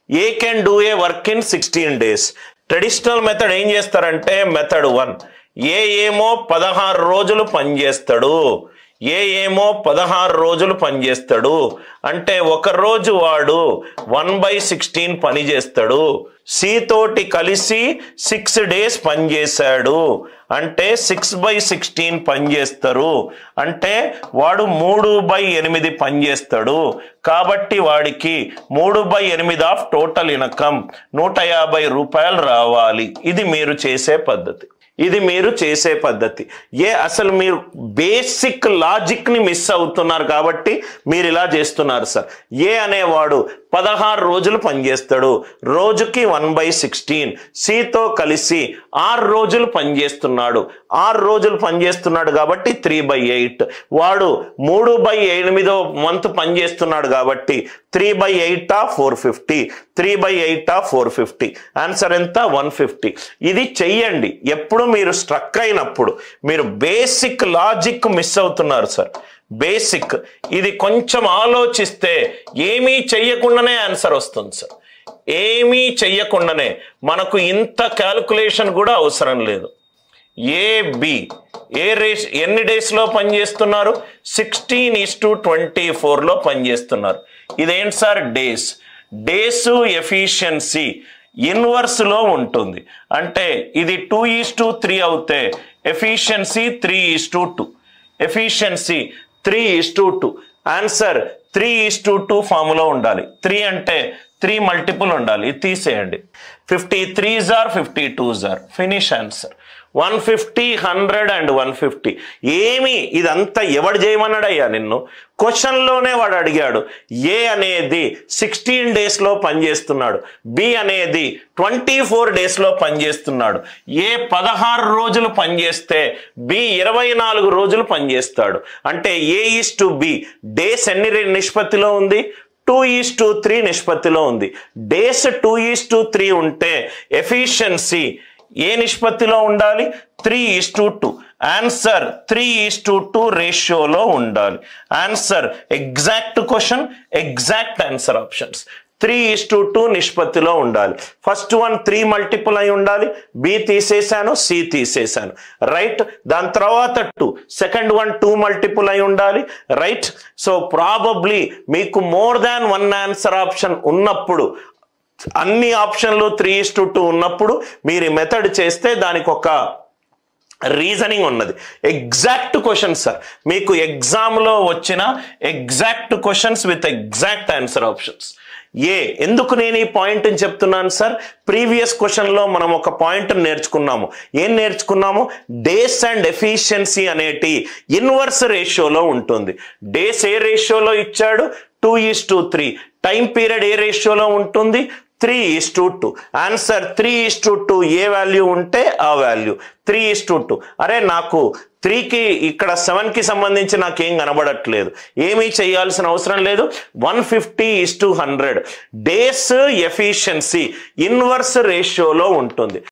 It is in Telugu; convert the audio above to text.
A can do a work in 16 days. Traditional method ఏం చేస్తారంటే మెథడ్ 1 ఏమో 16 రోజులు పనిచేస్తాడు, ఏమో 16 రోజులు పనిచేస్తాడు అంటే ఒక రోజు వాడు 1/16 పని చేస్తాడు. సి తోటి కలిసి 6 days పనిచేశాడు అంటే 6/16 పనిచేస్తారు అంటే వాడు 3/8 పనిచేస్తాడు. కాబట్టి వాడికి 3/8 ఆఫ్ టోటల్ ఇన్కమ్ 150 రూపాయలు రావాలి. ఇది మీరు చేసే పద్ధతి. అసలు మీరు బేసిక్ లాజిక్ ని మిస్ అవుతున్నారు కాబట్టి మీరు ఇలా చేస్తున్నారు సార్. అనేవాడు 16 రోజులు పనిచేస్తాడు, రోజుకి 1/16. సితో కలిసి 6 రోజులు పనిచేస్తున్నాడు, 6 రోజులు పనిచేస్తున్నాడు కాబట్టి 3/8. వాడు 3/8వ మంత్ పనిచేస్తున్నాడు కాబట్టి 3/8 ఆఫ్ 450, 3/8 ఆఫ్ 450. ఆన్సర్ ఎంత? 150. ఇది చెయ్యండి. ఎప్పుడు మీరు స్ట్రక్ అయినప్పుడు మీరు బేసిక్ లాజిక్ మిస్ అవుతున్నారు సార్. బేసిక్ ఇది కొంచెం ఆలోచిస్తే ఏమీ చెయ్యకుండానే ఆన్సర్ వస్తుంది సార్. ఏమీ చెయ్యకుండానే మనకు ఇంత క్యాల్కులేషన్ కూడా అవసరం లేదు. ఎన్ని డేస్లో పనిచేస్తున్నారు? 16:24లో పనిచేస్తున్నారు. ఇదేంటి సార్? డేస్ ఎఫిషియన్సీ ఇన్వర్స్ లో ఉంటుంది. అంటే ఇది 2:3 అవుతే ఎఫిషియన్సీ 3:2. ఎఫిషియన్సీ 3:2. ఆన్సర్ 3:2 ఫార్ములా ఉండాలి. 3 అంటే 3 మల్టిపుల్ ఉండాలి. ఇది తీసేయండి. 53s are 52s are. Finish answer. 150, 100 and 150. ఏమి ఇదంతా ఎవడు చేయమన్నాడయ్యా నిన్ను? క్వశ్చన్లోనే వాడు అడిగాడు. ఏ అనేది 16 daysలో పనిచేస్తున్నాడు, బి అనేది 24 daysలో పనిచేస్తున్నాడు. 16 రోజులు పనిచేస్తే బి 24 రోజులు పనిచేస్తాడు. అంటే A:B డేస్ ఎన్ని నిష్పత్తిలో ఉంది? 2:3 నిష్పత్తిలో ఉంది. డేస్ 2:3 ఉంటే ఎఫిషియన్సీ ఏ నిష్పత్తిలో ఉండాలి? 3:2. ఆన్సర్ 3:2 రేషియోలో ఉండాలి. Answer exact question, exact answer options 3:2 నిష్పత్తిలో ఉండాలి. ఫస్ట్ వన్ 3 మల్టిపుల్ అయి ఉండాలి. బి తీసేశాను, సి తీసేశాను. రైట్. దాని తర్వాత 2. సెకండ్ వన్ 2 మల్టిపుల్ అయి ఉండాలి. రైట్. సో ప్రాబబ్లీ మీకు మోర్ దాన్ 1 ఆన్సర్ ఆప్షన్ ఉన్నప్పుడు, అన్ని ఆప్షన్లు 3:2 ఉన్నప్పుడు మీరు ఈ మెథడ్ చేస్తే దానికి ఒక రీజనింగ్ ఉన్నది. Exact questions sir. మీకు ఎగ్జామ్లో వచ్చిన exact questions with exact answer options. ఎందుకు నేను ఈ పాయింట్ చెప్తున్నాను సార్? ప్రీవియస్ క్వశ్చన్లో మనం ఒక పాయింట్ నేర్చుకున్నాము. ఏం నేర్చుకున్నాము? డేస్ అండ్ ఎఫిషియన్సీ అనేటి ఇన్వర్స్ రేషియోలో ఉంటుంది. డేస్ ఏ రేషియోలో ఇచ్చాడు? 2:3. టైం పీరియడ్ ఏ రేషియోలో ఉంటుంది? 3:2. ఆన్సర్ 3:2. ఏ వాల్యూ ఉంటే ఆ వాల్యూ 3:2. అరే నాకు 3కి ఇక్కడ 7కి సంబంధించి నాకేం కనబడట్లేదు. ఏమీ చేయాల్సిన అవసరం లేదు. 150:100 డేస్ ఎఫిషియన్సీ ఇన్వర్స్ రేషియోలో ఉంటుంది.